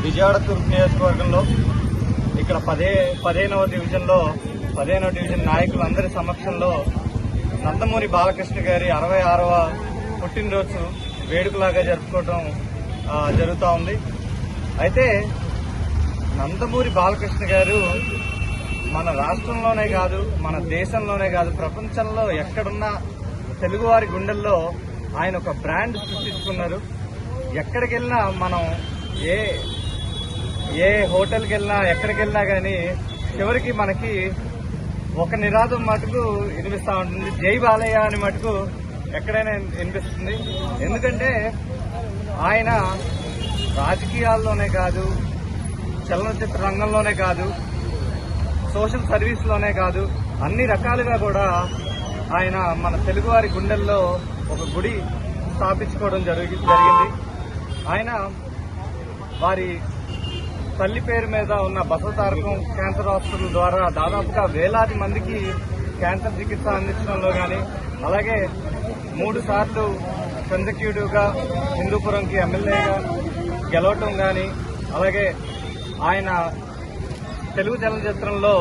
విజయవాడ తూర్పు నియోజకవర్గంలో ఇక్కడ 15వ డివిజన్ నాయకులందరి సమక్షంలో నందమూరి బాలకృష్ణ గారి 66వ పుట్టినరోజు వేడుకలాగా జరుపుకోవడం జరుగుతూ ఉంది. అయితే నందమూరి బాలకృష్ణ గారు మన రాష్ట్రంలోనే కాదు, మన దేశంలోనే కాదు, ప్రపంచంలో ఎక్కడున్నా తెలుగువారి గుండెల్లో ఆయన ఒక బ్రాండ్ సృష్టించుకున్నారు. ఎక్కడికి వెళ్ళినా మనం ఏ హోటల్కి వెళ్ళినా ఎక్కడికి వెళ్ళినా కానీ చివరికి మనకి ఒక నినాదం మటుకు వినిపిస్తూ ఉంటుంది, జై బాలయ్య అని మటుకు ఎక్కడైనా వినిపిస్తుంది. ఎందుకంటే ఆయన రాజకీయాల్లోనే కాదు, చలనచిత్ర రంగంలోనే కాదు, సోషల్ సర్వీస్లోనే కాదు, అన్ని రకాలుగా కూడా ఆయన మన తెలుగువారి గుండెల్లో ఒక గుడి స్థాపించుకోవడం జరిగింది. ఆయన వారి తల్లి పేరు మీద ఉన్న బసవతారకం క్యాన్సర్ హాస్పిటల్ ద్వారా దాదాపుగా వేలాది మందికి క్యాన్సర్ చికిత్స అందించడంలో కానీ, అలాగే 3 సార్లు కన్సెక్యూటివ్ గా హిందూపురంకి ఎమ్మెల్యేగా గెలవటం కానీ, అలాగే ఆయన తెలుగు చలనచిత్రంలో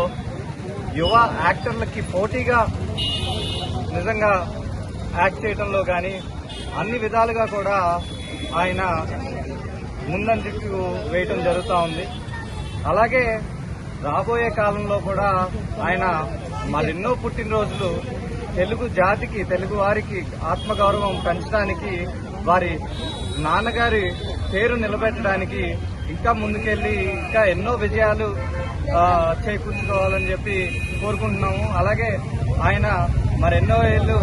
యువ యాక్టర్లకి పోటీగా నిజంగా యాక్ట్ చేయడంలో కానీ అన్ని విధాలుగా కూడా ఆయన ముందంజకు వేయటం జరుగుతూ ఉంది. అలాగే రాబోయే కాలంలో కూడా ఆయన మరెన్నో పుట్టినరోజులు తెలుగు జాతికి, తెలుగు వారికి ఆత్మగౌరవం పెంచడానికి, వారి నాన్నగారి పేరు నిలబెట్టడానికి ఇంకా ముందుకెళ్లి ఇంకా ఎన్నో విజయాలు చేకూర్చుకోవాలని చెప్పి కోరుకుంటున్నాము. అలాగే ఆయన మరెన్నో ఏళ్లు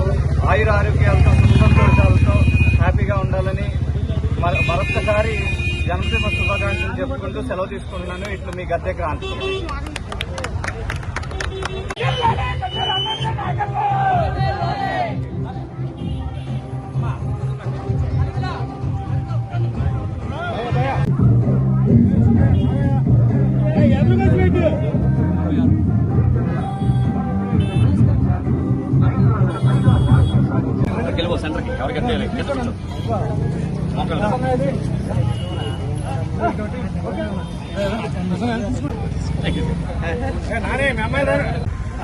ఆయుర ఆరోగ్యాలతో, సంతోషాలతో హ్యాపీగా ఉండాలని మరొక్కసారి జన్మదిన శుభాకాంక్షలు చెప్పుకుంటూ సెలవు తీసుకుంటున్నాను. ఇట్లు మీ గద్దె క్రాంతి. సెంటర్కి ఎవరికి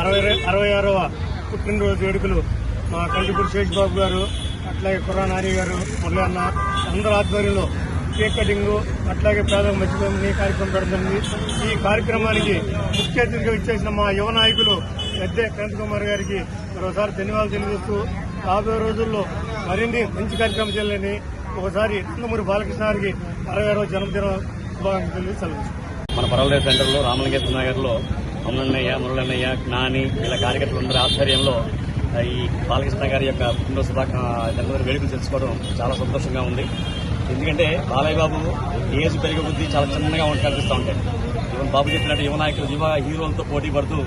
అరవై 66వ పుట్టినరోజు వేడుకలు మా కంటిపూడి శేషబాబు గారు, అట్లాగే కుర్రా నాని గారు, మురళి అన్న అందరి ఆధ్వర్యంలో కేక్ కటింగ్, అట్లాగే పేద మర్చిపోయి కార్యక్రమం పెడుతుంది. ఈ కార్యక్రమానికి ముఖ్య అతిథిగా ఇచ్చేసిన మా యువ నాయకులు గద్దె క్రాంతి కుమార్ గారికి మరోసారి ధన్యవాదాలు తెలియజేస్తూ, రాబోయే రోజుల్లో మరిన్ని మంచి కార్యక్రమం చేయాలని ఒకసారి నందమూరి బాలకృష్ణ గారికి 66వ జన్మదిన శుభాకాంక్షలు సెలవు. మన పర్వాలేదు సెంటర్లో రామలింగేశ్వర నగర్లో అమ్మన్నయ్య, మురళన్నయ్య, నాని ఇలా కార్యకర్తలందరి ఆధ్వర్యంలో ఈ బాలకృష్ణ గారి యొక్క పుట్టినరోజు జన్మదిన వేడుకలు తెలుసుకోవడం చాలా సంతోషంగా ఉంది. ఎందుకంటే బాలయ్య బాబు ఏజ్ పెరిగే బుద్ధి చాలా చిన్నగా కనిపిస్తూ ఉంటాయి. ఈవెన్ బాబు చెప్పినట్టు యువ నాయకులు, యువ హీరోలతో పోటీ పడుతూ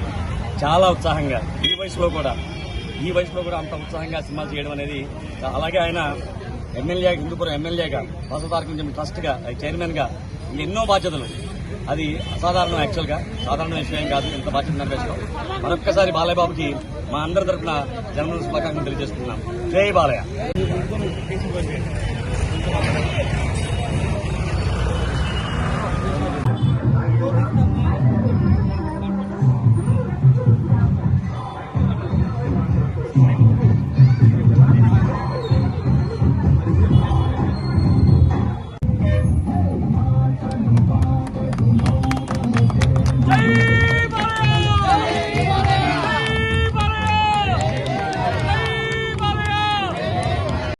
చాలా ఉత్సాహంగా ఈ వయసులో కూడా అంత ఉత్సాహంగా సినిమాలు చేయడం అనేది, అలాగే ఆయన ఎమ్మెల్యే, హిందూపురం ఎమ్మెల్యేగా, బసవతారకం ట్రస్ట్గా, చైర్మన్ గా ఎన్నో బాధ్యతలు. అది అసాధారణం, యాక్చువల్గా సాధారణ విషయం కాదు ఇంత బాధ్యత నిర్వహించడం. మరొక్కసారి బాలయ్య బాబుకి మా అందరి తరఫున జన్మదిన శుభాకాంక్షలు తెలియజేస్తున్నాం. జై బాలయ్య.